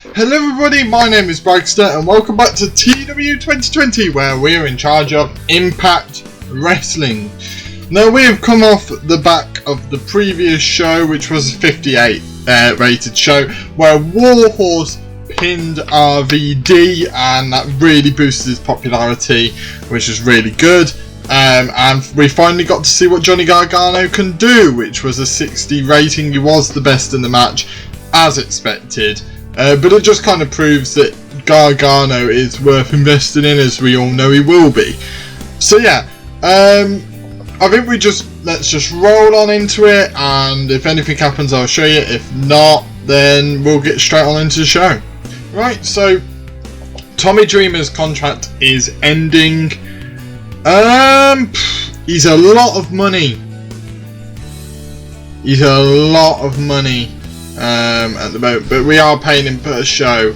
Hello everybody, my name is Bragster and welcome back to TEW 2020 where we are in charge of Impact Wrestling. Now we have come off the back of the previous show, which was a 58 rated show, where Warhorse pinned RVD and that really boosted his popularity, which was really good. And we finally got to see what Johnny Gargano can do, which was a 60 rating. He was the best in the match, as expected. But it just kind of proves that Gargano is worth investing in, as we all know he will be. So yeah, I think let's just roll on into it, and if anything happens I'll show you. If not, then we'll get straight on into the show. Right, so Tommy Dreamer's contract is ending. He's a lot of money. At the moment, but we are paying him per show.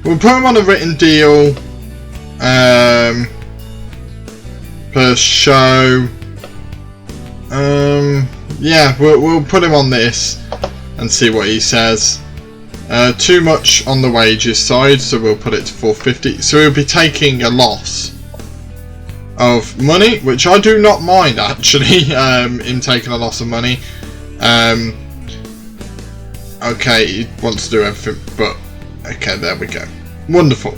We'll put him on a written deal per show. Yeah, we'll put him on this and see what he says. Too much on the wages side, so we'll put it to 450. So we'll be taking a loss of money, which I do not mind actually. In taking a loss of money. Okay, he wants to do everything, but okay, there we go. Wonderful.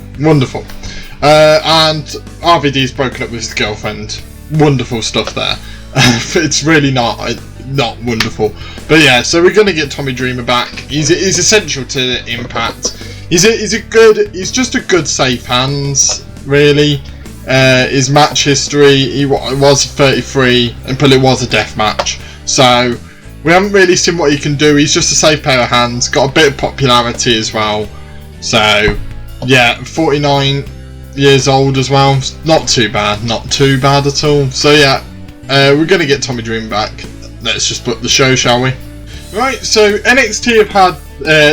And RVD's broken up with his girlfriend. Wonderful stuff there. It's really not wonderful, but yeah. So we're gonna get Tommy Dreamer back. He's essential to Impact. He's just a good safe hands, really. His match history, he was 33, but it was a death match, so we haven't really seen what he can do. He's just a safe pair of hands, got a bit of popularity as well. So yeah, 49 years old as well. Not too bad at all. So yeah, we're going to get Tommy Dreamer back. Let's just put the show, shall we? Right, so NXT have had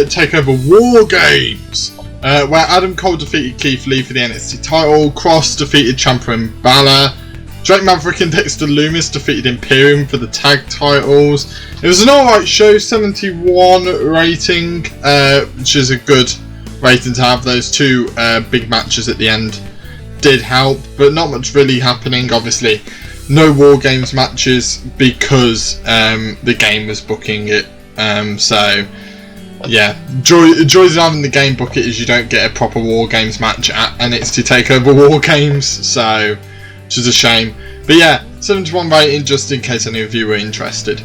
TakeOver War Games, where Adam Cole defeated Keith Lee for the NXT title, Cross defeated Ciampa and Balor, Drake Maverick and Dexter Lumis defeated Imperium for the tag titles. It was an alright show, 71 rating, which is a good rating to have. Those two big matches at the end did help, but not much really happening. Obviously, no War Games matches because the game was booking it. So yeah, joys of having the game book it is you don't get a proper War Games match at NXT TakeOver War Games, so which is a shame. But yeah, 71 rating, just in case any of you were interested.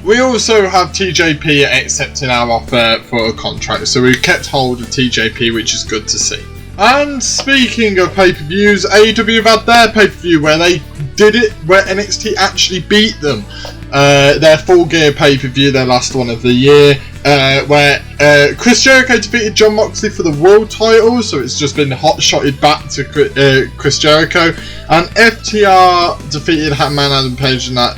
We also have TJP accepting our offer for a contract, so we've kept hold of TJP, which is good to see. And speaking of pay-per-views, AEW have had their pay-per-view where they did it, where NXT actually beat them. Their Full Gear pay-per-view, their last one of the year, where Chris Jericho defeated Jon Moxley for the world title, so it's just been hot-shotted back to Chris Jericho, and FTR defeated Hatman Adam Page in that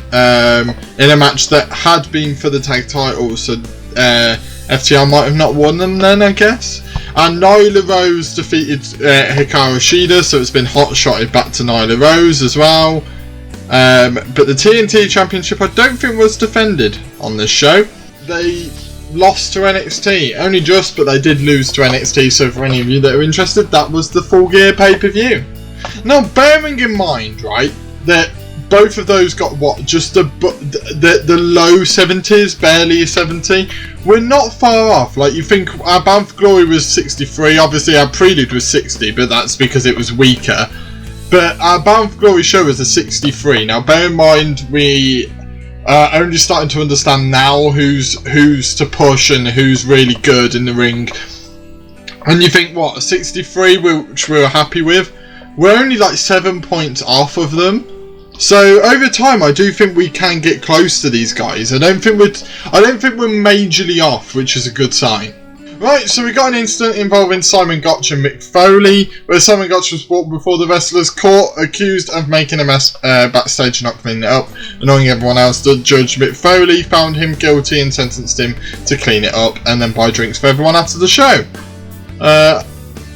in a match that had been for the tag title, so FTR might have not won them then, I guess. And Nyla Rose defeated Hikaru Shida, so it's been hot-shotted back to Nyla Rose as well. But the TNT Championship I don't think was defended on this show. They lost to NXT, only just, but they did lose to NXT, so for any of you that are interested, that was the Full Gear pay-per-view. Now, bearing in mind, right, that both of those got what, just the low 70s, barely a 70. We're not far off. Like, you think our Bound for Glory was 63, obviously our Prelude was 60, but that's because it was weaker. But our Bound for Glory show was a 63. Now, bear in mind, we are only starting to understand now who's to push and who's really good in the ring. And you think, what, a 63, which we're happy with? We're only like 7 points off of them. So over time, I do think we can get close to these guys. I don't think we're majorly off, which is a good sign. Right, so we got an incident involving Simon Gotch and Mick Foley, where Simon Gotch was brought before the wrestlers' court, accused of making a mess backstage and not cleaning it up, annoying everyone else. The judge, Mick Foley, found him guilty and sentenced him to clean it up and then buy drinks for everyone after the show.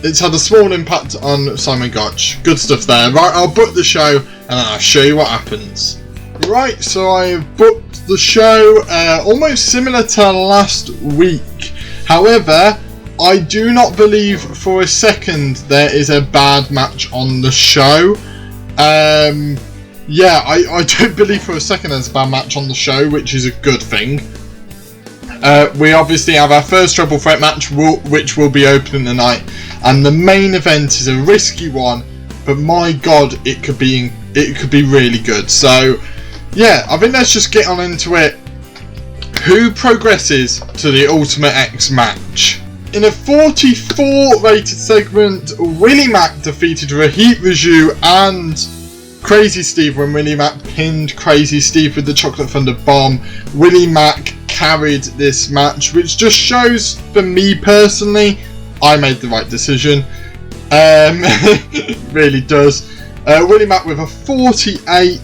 It's had a small impact on Simon Gotch. Good stuff there. Right, I'll book the show and I'll show you what happens. Right, so I've booked the show, almost similar to last week. However, I do not believe for a second there is a bad match on the show. Yeah, I don't believe for a second there's a bad match on the show, which is a good thing. We obviously have our first triple threat match, which will be opening the night, and the main event is a risky one, but my god, it could be really good. So yeah, I think let's just get on into it. Who progresses to the Ultimate X match? In a 44 rated segment, Willie Mack defeated Rohit, Raju and Crazy Steve when Willie Mack pinned Crazy Steve with the Chocolate Thunder Bomb. Willie Mack carried this match, which just shows, for me personally, I made the right decision. Really does. Willie Mack with a 48,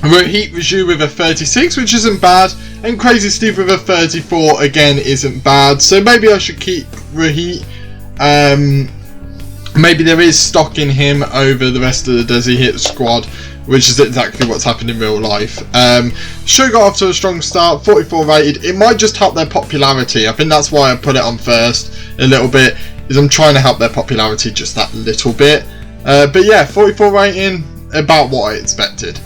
Rohit Raju with a 36, which isn't bad, and Crazy Steve with a 34 again isn't bad. So maybe I should keep Rohit. Maybe there is stock in him over the rest of the Desi Hit squad, which is exactly what's happened in real life. Show got off to a strong start, 44 rated. It might just help their popularity. I think that's why I put it on first a little bit, is I'm trying to help their popularity just that little bit. But yeah, 44 rating, about what I expected.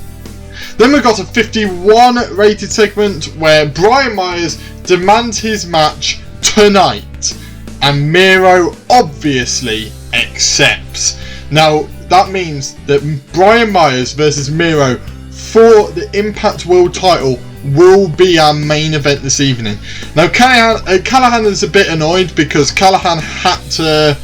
Then we've got a 51 rated segment where Brian Myers demands his match tonight, and Miro obviously accepts. Now that means that Brian Myers versus Miro for the Impact World title will be our main event this evening. Now Callihan is a bit annoyed because Callihan had to,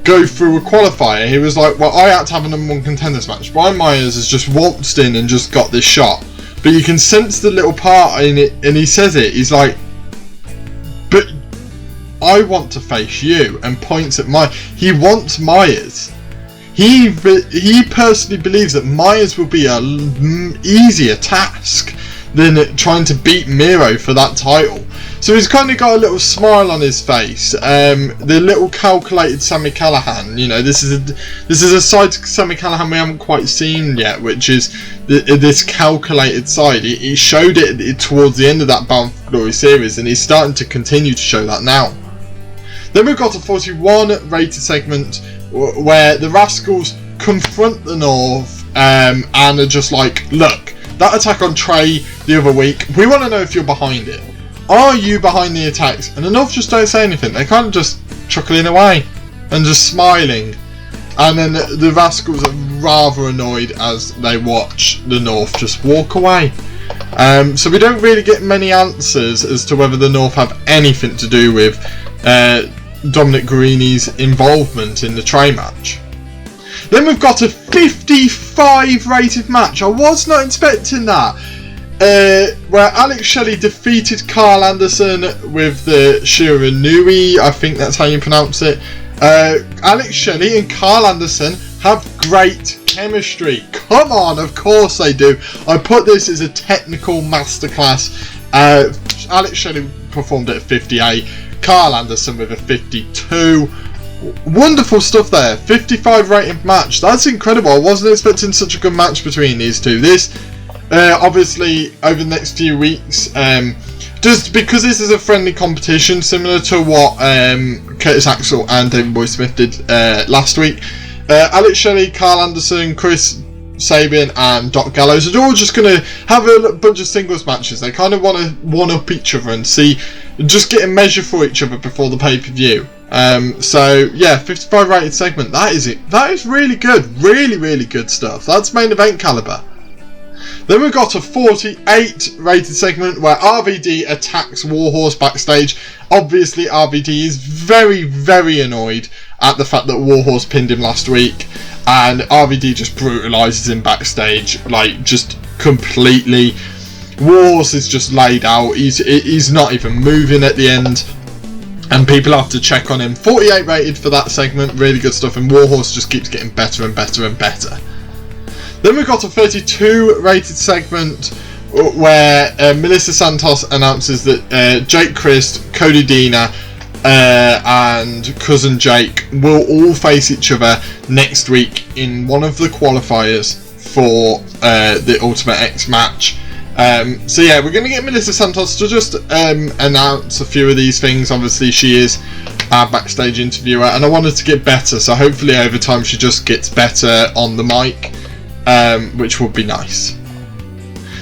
go through a qualifier. He was like, well, I had to have a number one contenders match. Brian Myers has just waltzed in and just got this shot. But you can sense the little part in it, and he says it. He's like, but I want to face you, and points at he wants Myers. He personally believes that Myers will be a easier task than trying to beat Miro for that title. So he's kind of got a little smile on his face. The little calculated Sami Callihan. This is a side to Sami Callihan we haven't quite seen yet, which is this calculated side. He showed it towards the end of that Bound for Glory series, and he's starting to continue to show that now. Then we've got a 41 rated segment where the Rascals confront the North and are just like, look, that attack on Trey the other week, we want to know if you're behind it. Are you behind the attacks? And the North just don't say anything. They kind of just chuckling away and just smiling. And then the Rascals are rather annoyed as they watch the North just walk away. So we don't really get many answers as to whether the North have anything to do with Dominic Garini's involvement in the Trey match. Then we've got a 55 rated match. I was not expecting that. Where Alex Shelley defeated Carl Anderson with the Shiranui, I think that's how you pronounce it. Alex Shelley and Carl Anderson have great chemistry. Come on, of course they do. I put this as a technical masterclass. Alex Shelley performed at a 58, Carl Anderson with a 52. Wonderful stuff there. 55 rated match. That's incredible. I wasn't expecting such a good match between these two. This obviously over the next few weeks, just because this is a friendly competition similar to what Curtis Axel and David Boy Smith did last week, Alex Shelley, Carl Anderson, Chris Sabin and Doc Gallows are all just going to have a bunch of singles matches. They kind of want to one-up each other and just get a measure for each other before the pay-per-view. So yeah, 55 rated segment, that is really good, really good stuff. That's main event caliber. Then we've got a 48 rated segment where RVD attacks Warhorse backstage. Obviously RVD is very annoyed at the fact that Warhorse pinned him last week, and RVD just brutalises him backstage, like just completely. Warhorse is just laid out, he's not even moving at the end, and people have to check on him. 48 rated for that segment, really good stuff, and Warhorse just keeps getting better and better. Then we've got a 32 rated segment where Melissa Santos announces that Jake Christ, Cody Deaner and Cousin Jake will all face each other next week in one of the qualifiers for the Ultimate X match. So yeah, we're going to get Melissa Santos to just announce a few of these things. Obviously, she is our backstage interviewer, and I wanted to get better, so hopefully over time she just gets better on the mic, which would be nice.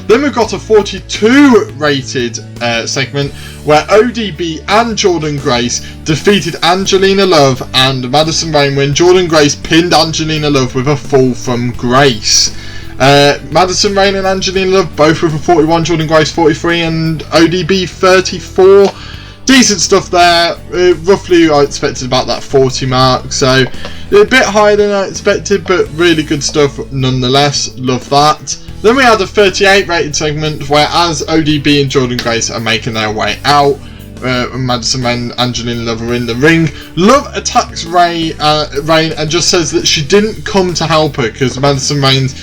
Then we've got a 42 rated segment where ODB and Jordynne Grace defeated Angelina Love and Madison Rayne when Jordynne Grace pinned Angelina Love with a fall from Grace. Madison Rayne and Angelina Love both with a 41, Jordynne Grace 43 and ODB 34. Decent stuff there. Roughly I expected about that 40 mark, so a bit higher than I expected, but really good stuff nonetheless. Love that. Then we had a 38 rated segment where as ODB and Jordynne Grace are making their way out, Madison Rayne and Angelina Love are in the ring. Love attacks Rayne and just says that she didn't come to help her because Madison Rayne's,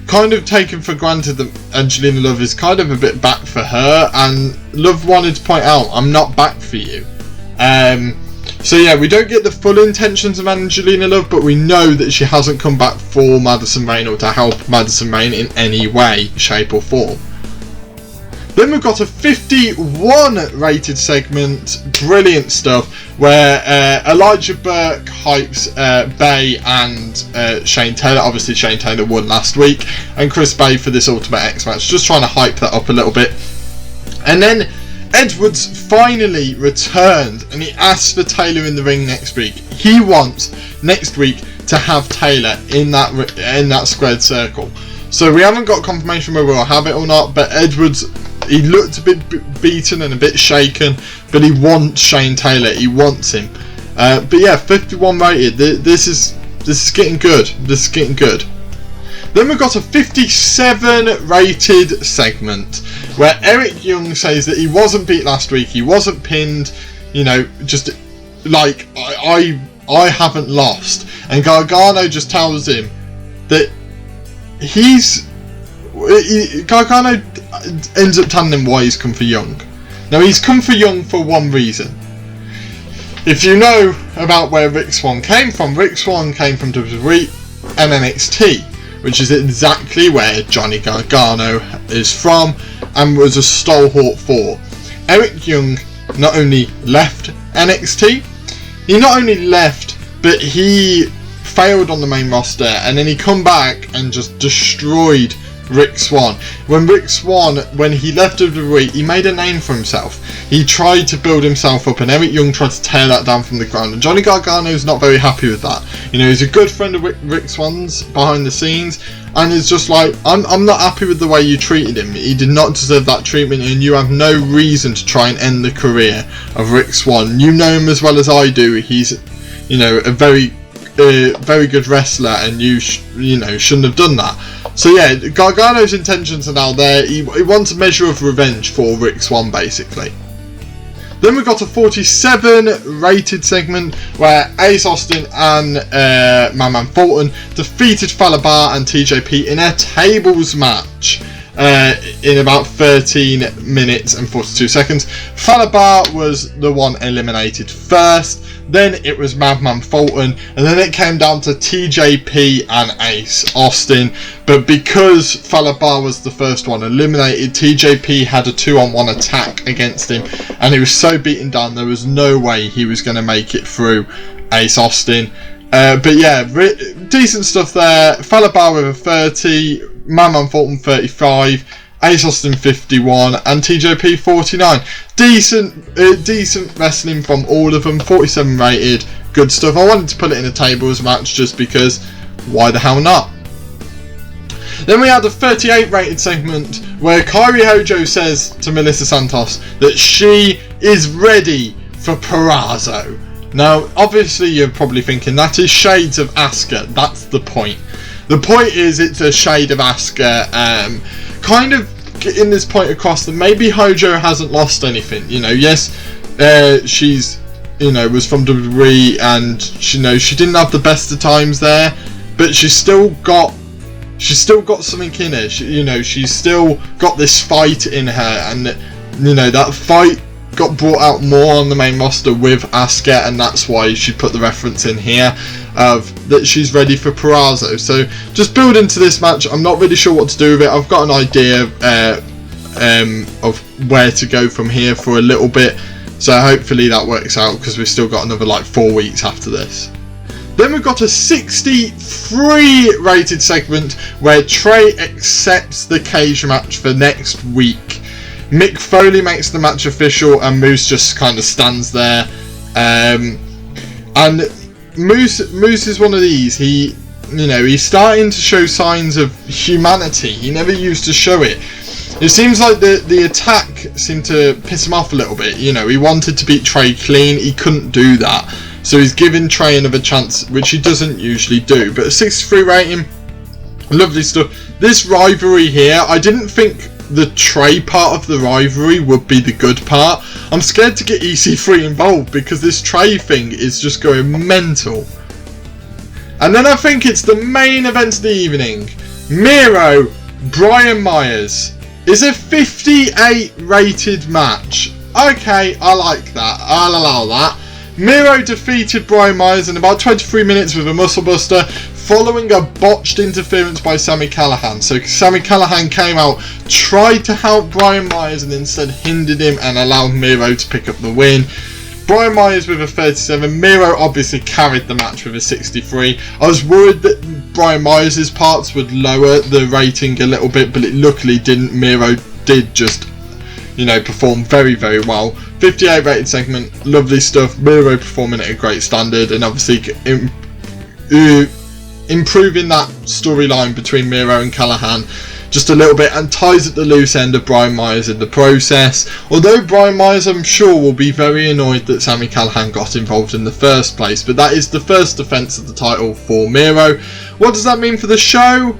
kind of taken for granted that Angelina Love is kind of a bit back for her, and Love wanted to point out, I'm not back for you. So yeah, we don't get the full intentions of Angelina Love, but we know that she hasn't come back for Madison Rayne or to help Madison Rayne in any way, shape or form. Then we've got a 51 rated segment, brilliant stuff, where Elijah Burke hypes Bay and Shane Taylor. Obviously Shane Taylor won last week, and Chris Bay for this Ultimate X match, just trying to hype that up a little bit. And then Edwards finally returned and he asked for Taylor in the ring next week. He wants next week to have Taylor in that squared circle. So we haven't got confirmation whether we'll have it or not, but Edwards, he looked a bit beaten and a bit shaken, but he wants Shane Taylor. He wants him. But yeah, 51 rated. This is getting good. This is getting good. Then we've got a 57 rated segment where Eric Young says that he wasn't beat last week. He wasn't pinned. Just like I haven't lost. And Gargano just tells him that Gargano ends up telling him why he's come for Young. Now he's come for Young for one reason. If you know about where Rick Swann came from WWE and NXT, which is exactly where Johnny Gargano is from and was a stalwart for. Eric Young not only left NXT, but he failed on the main roster, and then he come back and just destroyed Rick Swann. When he left WWE, he made a name for himself. He tried to build himself up, and Eric Young tried to tear that down from the ground, and Johnny Gargano's not very happy with that. He's a good friend of Rick Swann's behind the scenes, and it's just like, I'm not happy with the way you treated him. He did not deserve that treatment, and you have no reason to try and end the career of Rick Swann. You know him as well as I do. He's a very good wrestler, and you shouldn't have done that. So yeah, Gargano's intentions are now there. He wants a measure of revenge for Rick Swann, basically. Then we've got a 47 rated segment where Ace Austin and Man Fulton defeated Fallah Bahh and TJP in a tables match in about 13 minutes and 42 seconds. Fallah Bahh was the one eliminated first. Then it was Madman Fulton, and then it came down to TJP and Ace Austin. But because Fallah Bahh was the first one eliminated, TJP had a 2-on-1 attack against him, and he was so beaten down there was no way he was going to make it through Ace Austin. But yeah, decent stuff there. Fallah Bahh with a 30, Madman Fulton 35, Ace Austin 51 and TJP 49. Decent wrestling from all of them. 47 rated, good stuff. I wanted to put it in a tables match just because why the hell not. Then we had a 38 rated segment where Jodie HoJo says to Melissa Santos that she is ready for Perazzo. Now obviously you're probably thinking that is shades of Asuka. That's the point. The point is it's a shade of Asuka, kind of getting this point across that maybe HoJo hasn't lost anything. Yes, she's was from WWE, and she didn't have the best of times there, but she's still got something in her. She's still got this fight in her, and that fight got brought out more on the main roster with Asuka, and that's why she put the reference in here of that she's ready for Purrazzo. So just build into this match. I'm not really sure what to do with it. I've got an idea of where to go from here for a little bit, so hopefully that works out, because we've still got another like 4 weeks after this. Then we've got a 63 rated segment where Trey accepts the cage match for next week. Mick Foley makes the match official, and Moose just kind of stands there. And Moose is one of these. He's starting to show signs of humanity. He never used to show it. It seems like the attack seemed to piss him off a little bit. He wanted to beat Trey clean. He couldn't do that. So he's giving Trey another chance, which he doesn't usually do. But a 63 rating, lovely stuff. This rivalry here, I didn't think the Trey part of the rivalry would be the good part. I'm scared to get EC3 involved, because this Trey thing is just going mental. And then I think it's the main event of the evening. Miro, Brian Myers. Is a 58 rated match. Okay, I like that. I'll allow that. Miro defeated Brian Myers in about 23 minutes with a muscle buster, following a botched interference by Sami Callihan. So Sami Callihan came out, tried to help Brian Myers, and instead hindered him and allowed Miro to pick up the win. Brian Myers with a 37. Miro obviously carried the match with a 63. I was worried that Brian Myers' parts would lower the rating a little bit, but it luckily didn't. Miro did just, perform very, very well. 58 rated segment, lovely stuff. Miro performing at a great standard, and obviously improving that storyline between Miro and Callihan just a little bit, and ties at the loose end of Brian Myers in the process. Although Brian Myers, I'm sure, will be very annoyed that Sami Callihan got involved in the first place, but that is the first defence of the title for Miro. What does that mean for the show?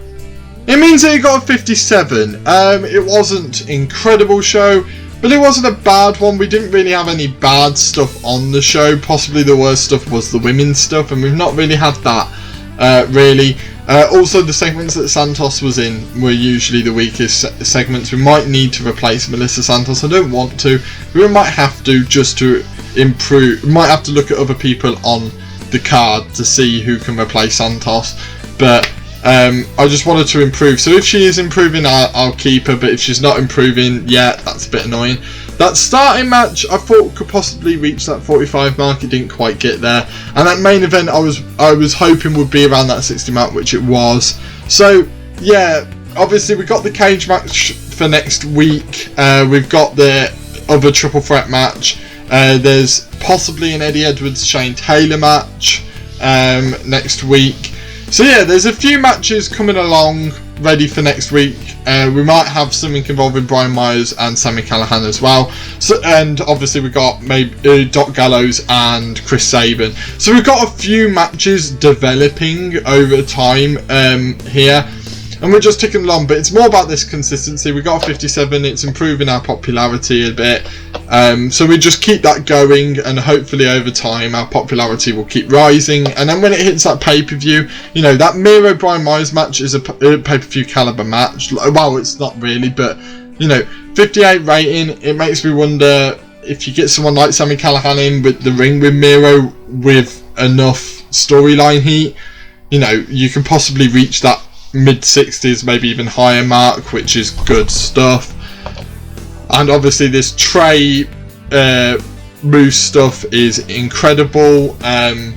It means that he got a 57. It wasn't an incredible show, but it wasn't a bad one. We didn't really have any bad stuff on the show. Possibly the worst stuff was the women's stuff, and we've not really had that really. Also, the segments that Santos was in were usually the weakest segments. We might need to replace Melissa Santos. I don't want to. We might have to, just to improve. We might have to look at other people on the card to see who can replace Santos. But I just wanted to improve. So if she is improving, I'll keep her. But if she's not improving yet, that's a bit annoying. That starting match, I thought could possibly reach that 45 mark. It didn't quite get there. And that main event, I was hoping would be around that 60 mark, which it was. So yeah, obviously we got the cage match for next week. We've got the other triple threat match. There's possibly an Eddie Edwards Shane Taylor match next week. So yeah, there's a few matches coming along ready for next week. We might have something involving Brian Myers and Sami Callihan as well. So, and obviously we've got maybe Doc Gallows and Chris Sabin. So we've got a few matches developing over time here. And we're just ticking along, but it's more about this consistency. We got a 57, it's improving our popularity a bit. So we just keep that going, and hopefully over time our popularity will keep rising. And then when it hits that pay-per-view, that Miro Brian Myers match is a pay-per-view caliber match. Well, it's not really, but 58 rating, it makes me wonder if you get someone like Sami Callihan in with the ring with Miro with enough storyline heat, you can possibly reach that mid-60s, maybe even higher mark, which is good stuff. And obviously this Trey Moose stuff is incredible, and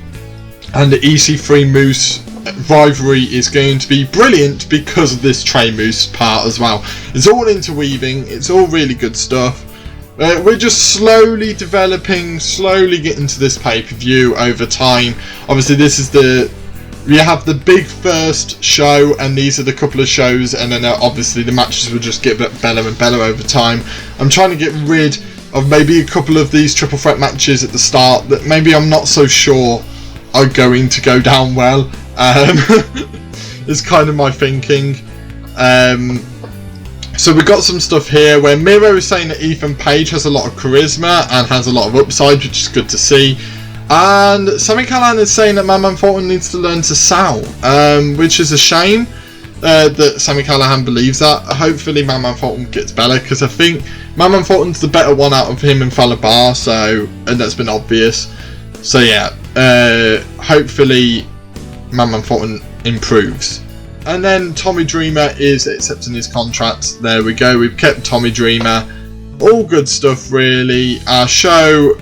the EC3 Moose rivalry is going to be brilliant because of this Trey Moose part as well. It's all interweaving, it's all really good stuff. We're just slowly developing, slowly getting to this pay-per-view over time. Obviously this is we have the big first show, and these are the couple of shows, and then obviously the matches will just get better and better over time. I'm trying to get rid of maybe a couple of these triple threat matches at the start that maybe I'm not so sure are going to go down well. It's kind of my thinking. So we've got some stuff here where Miro is saying that Ethan Page has a lot of charisma and has a lot of upside, which is good to see. And Sami Callihan is saying that Man Fulton needs to learn to sell, which is a shame that Sami Callihan believes that. Hopefully Man Fulton gets better, because I think Maman Fulton's the better one out of him and Falabar, and that's been obvious. So yeah, hopefully Maman Fulton improves. And then Tommy Dreamer is accepting his contract. There we go, we've kept Tommy Dreamer. All good stuff really. Our show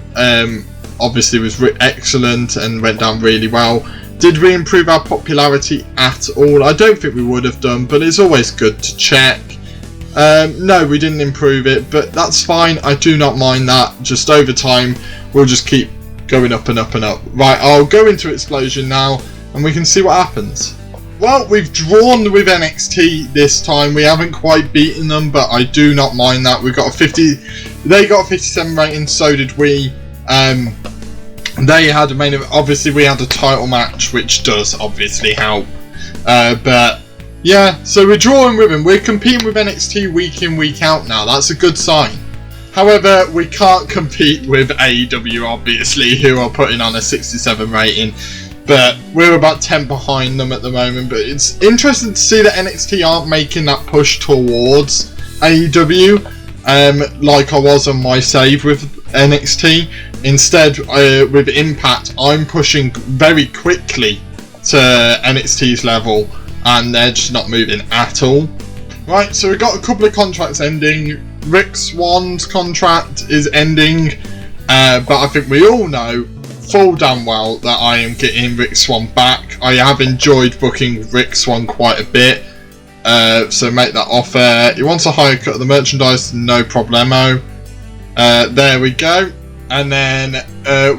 obviously was excellent and went down really well. Did we improve our popularity at all? I don't think we would have done, but it's always good to check. No, we didn't improve it, but that's fine. I do not mind that. Just over time, we'll just keep going up and up and up. Right, I'll go into Explosion now, and we can see what happens. Well, we've drawn with NXT this time. We haven't quite beaten them, but I do not mind that. We got a 50. They got a 57 rating, so did we. They had a main event. Obviously, we had a title match, which does obviously help. But yeah, so we're drawing with them. We're competing with NXT week in, week out now. That's a good sign. However, we can't compete with AEW, obviously, who are putting on a 67 rating. But we're about 10 behind them at the moment. But it's interesting to see that NXT aren't making that push towards AEW, like I was on my save with NXT. Instead, with Impact, I'm pushing very quickly to NXT's level, and they're just not moving at all. Right, so we've got a couple of contracts ending. Rick Swan's contract is ending, but I think we all know full damn well that I am getting Rick Swan back. I have enjoyed booking Rick Swan quite a bit, so make that offer. He wants a higher cut of the merchandise, no problemo. There we go. And then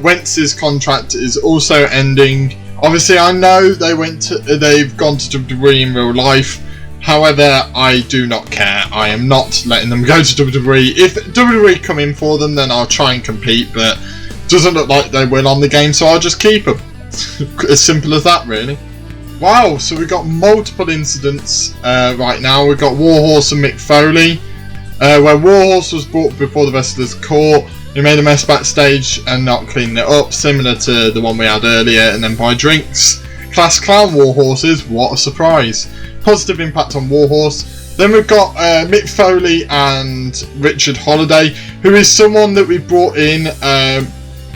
Wentz's contract is also ending. Obviously, I know they've gone to WWE in real life. However, I do not care. I am not letting them go to WWE. If WWE come in for them, then I'll try and compete, but it doesn't look like they will on the game, so I'll just keep them. As simple as that, really. Wow, so we've got multiple incidents right now. We've got Warhorse and Mick Foley, where Warhorse was brought before the wrestlers' court. He made a mess backstage and not cleaning it up, similar to the one we had earlier, and then buy drinks. Class clown Warhorses, what a surprise. Positive impact on Warhorse. Then we've got Mick Foley and Richard Holiday, who is someone that we brought in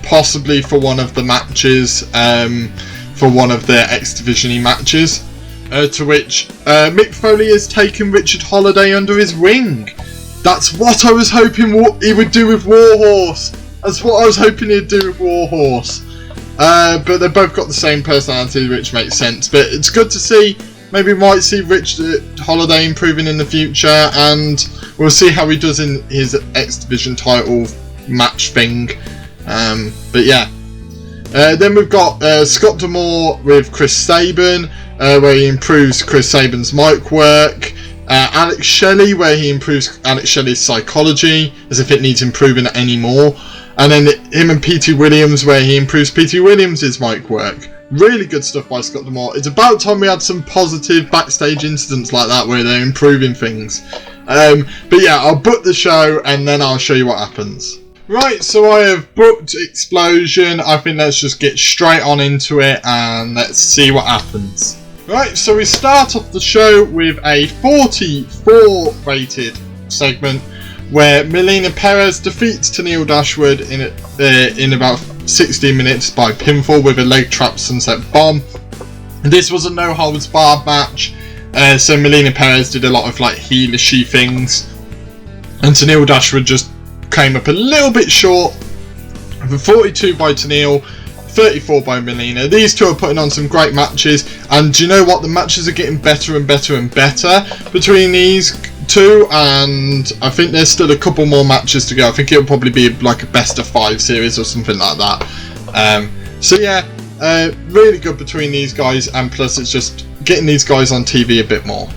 possibly for one of the matches, for one of their X Division-y matches, to which Mick Foley has taken Richard Holiday under his wing. That's what I was hoping he would do with Warhorse. That's what I was hoping he'd do with Warhorse. But they've both got the same personality, which makes sense. But it's good to see. Maybe we might see Richard Holiday improving in the future, and we'll see how he does in his X Division title match thing. But yeah. Then we've got Scott D'Amore with Chris Sabin, where he improves Chris Sabin's mic work. Alex Shelley, where he improves Alex Shelley's psychology, as if it needs improving anymore. And then him and P.T. Williams, where he improves P.T. Williams' mic work. Really good stuff by Scott D'Amore. It's about time we had some positive backstage incidents like that, where they're improving things. But yeah, I'll book the show, and then I'll show you what happens. Right, so I have booked Explosion. I think let's just get straight on into it, and let's see what happens. Right, so we start off the show with a 44 rated segment where Melina Perez defeats Tennille Dashwood in about 16 minutes by pinfall with a leg trap sunset bomb. This was a no holds barred match, so Melina Perez did a lot of like heelish things, and Tennille Dashwood just came up a little bit short. 42 by Tennille, 34 by Melina. These two are putting on some great matches, and do you know what? The matches are getting better and better and better between these two, and I think there's still a couple more matches to go. I think it'll probably be like a best of 5 series or something like that. So yeah, really good between these guys, and plus it's just getting these guys on TV a bit more.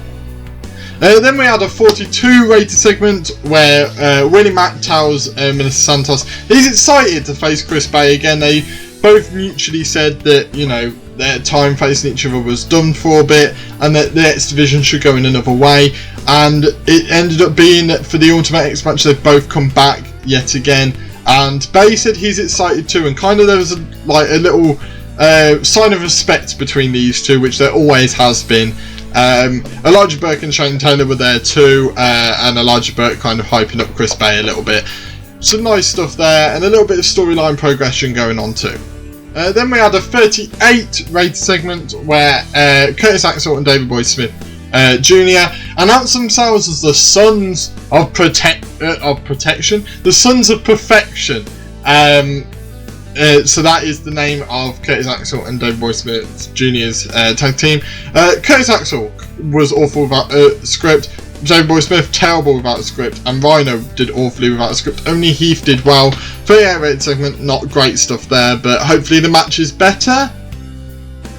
Then we had a 42 rated segment where Willie Mack tells Mr. Santos he's excited to face Chris Bay again. They both mutually said that, you know, their time facing each other was done for a bit, and that the X Division should go in another way. And it ended up being that for the Ultimate X match, they've both come back yet again. And Bay said he's excited too, and kind of there was a little sign of respect between these two, which there always has been. Elijah Burke and Shane Taylor were there too, and Elijah Burke kind of hyping up Chris Bay a little bit. Some nice stuff there, and a little bit of storyline progression going on too. Then we had a 38 rated segment where Curtis Axel and David Boy Smith Jr. announced themselves as the Sons of Protection, the Sons of Perfection. So that is the name of Curtis Axel and David Boy Smith Jr.'s tag team. Curtis Axel was awful without a script. David Boy Smith terrible without a script, and Rhino did awfully without a script. Only Heath did well. 38 rated segment, not great stuff there, but hopefully the match is better.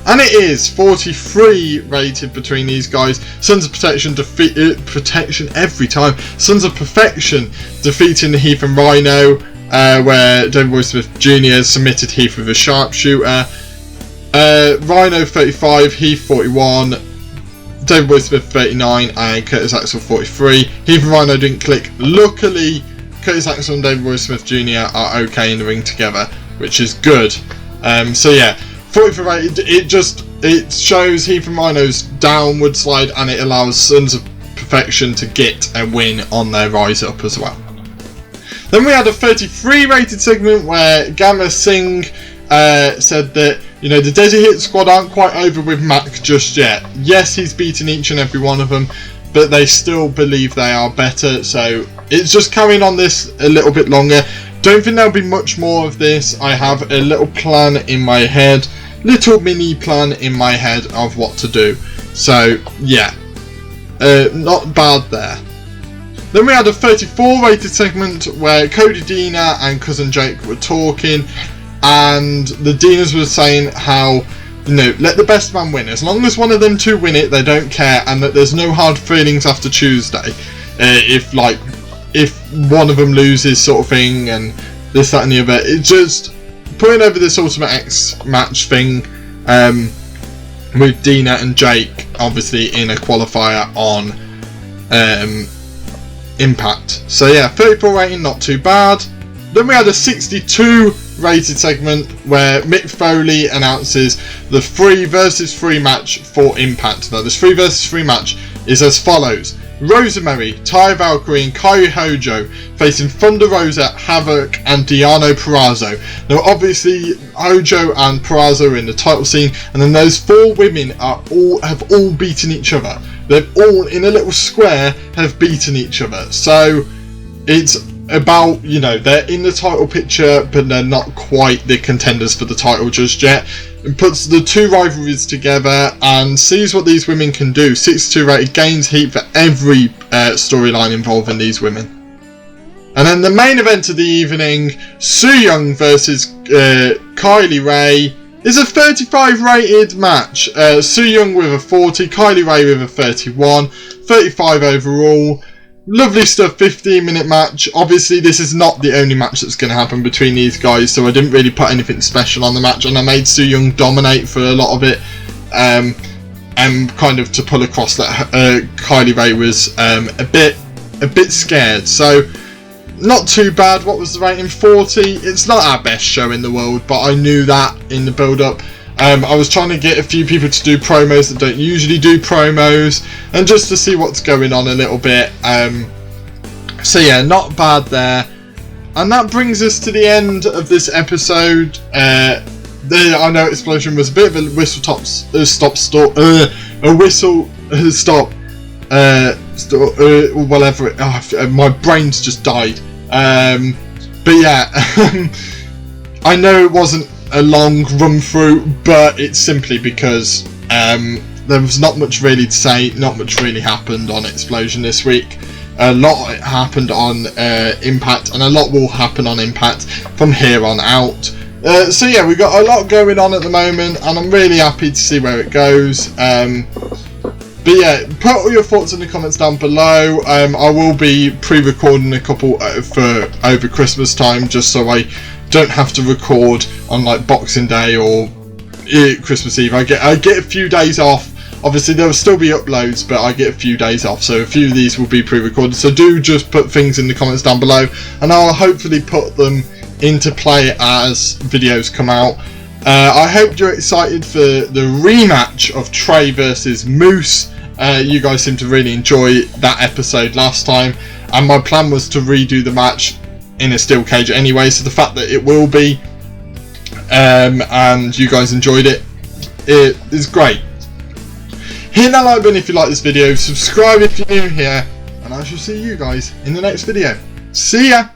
And it is 43 rated between these guys. Sons of Protection protection every time. Sons of Perfection defeating Heath and Rhino, where David Boy Smith Jr. submitted Heath with a sharpshooter. Rhino 35, Heath 41. David Boy Smith 39 and Curtis Axel 43. Heath and Rhino didn't click. Luckily, Curtis Axel and David Boy Smith Jr. are okay in the ring together, which is good. So yeah, 44 rated. It shows Heath and Rhino's downward slide, and it allows Sons of Perfection to get a win on their rise up as well. Then we had a 33 rated segment where Gamma Singh said that, you know, the Desert Hit Squad aren't quite over with Mack just yet. Yes, he's beaten each and every one of them, but they still believe they are better, so it's just carrying on this a little bit longer. Don't think there'll be much more of this. I have a little plan in my head, little mini plan in my head of what to do. So yeah, not bad there. Then we had a 34 rated segment where Cody Deaner and Cousin Jake were talking, and the Deaners were saying how, you know, let the best man win. As long as one of them two win it, they don't care, and that there's no hard feelings after Tuesday. If one of them loses, sort of thing, and this, that, and the other. It's just putting over this Ultimate X match thing with Deaner and Jake, obviously in a qualifier on Impact. So yeah, 34 rating, not too bad. Then we had a 62 rated segment where Mick Foley announces the 3 vs 3 match for Impact. Now this 3 vs 3 match is as follows: Rosemary, Ty Valkyrie and Jodie HoJo facing Thunder Rosa, Havoc and Deonna Purrazzo. Now obviously HoJo and Purrazzo are in the title scene, and then those 4 women have all beaten each other. They've all, in a little square, have beaten each other. So it's about, you know, they're in the title picture, but they're not quite the contenders for the title just yet. It puts the 2 rivalries together and sees what these women can do. 62 rated, gains heat for every storyline involving these women. And then the main event of the evening, Su Yung versus Kyle Rae, is a 35 rated match. Su Yung with a 40, Kyle Rae with a 31, 35 overall. Lovely stuff, 15-minute match. Obviously, this is not the only match that's going to happen between these guys, so I didn't really put anything special on the match, and I made Su Yung dominate for a lot of it, and kind of to pull across that Kyle Rae was a bit scared. So not too bad. What was the rating? 40. It's not our best show in the world, but I knew that in the build-up. I was trying to get a few people to do promos that don't usually do promos, and just to see what's going on a little bit. So yeah, not bad there. And that brings us to the end of this episode. I know Explosion was a bit of a whistle stop, whatever. My brain's just died. But yeah, I know it wasn't a long run through, but it's simply because there was not much really to say, not much really happened on Explosion this week. A lot happened on Impact, and a lot will happen on Impact from here on out. So yeah, we've got a lot going on at the moment, and I'm really happy to see where it goes. But yeah, put all your thoughts in the comments down below. I will be pre-recording a couple for over Christmas time, just so I don't have to record on like Boxing Day or Christmas Eve. I get a few days off. Obviously there will still be uploads, but I get a few days off, so a few of these will be pre-recorded. So do just put things in the comments down below, and I'll hopefully put them into play as videos come out. I hope you're excited for the rematch of Trey versus Moose. You guys seem to really enjoy that episode last time, and my plan was to redo the match in a steel cage anyway, so the fact that it will be and you guys enjoyed it is great. Hit that like button if you like this video, subscribe if you're new here, and I shall see you guys in the next video. See ya!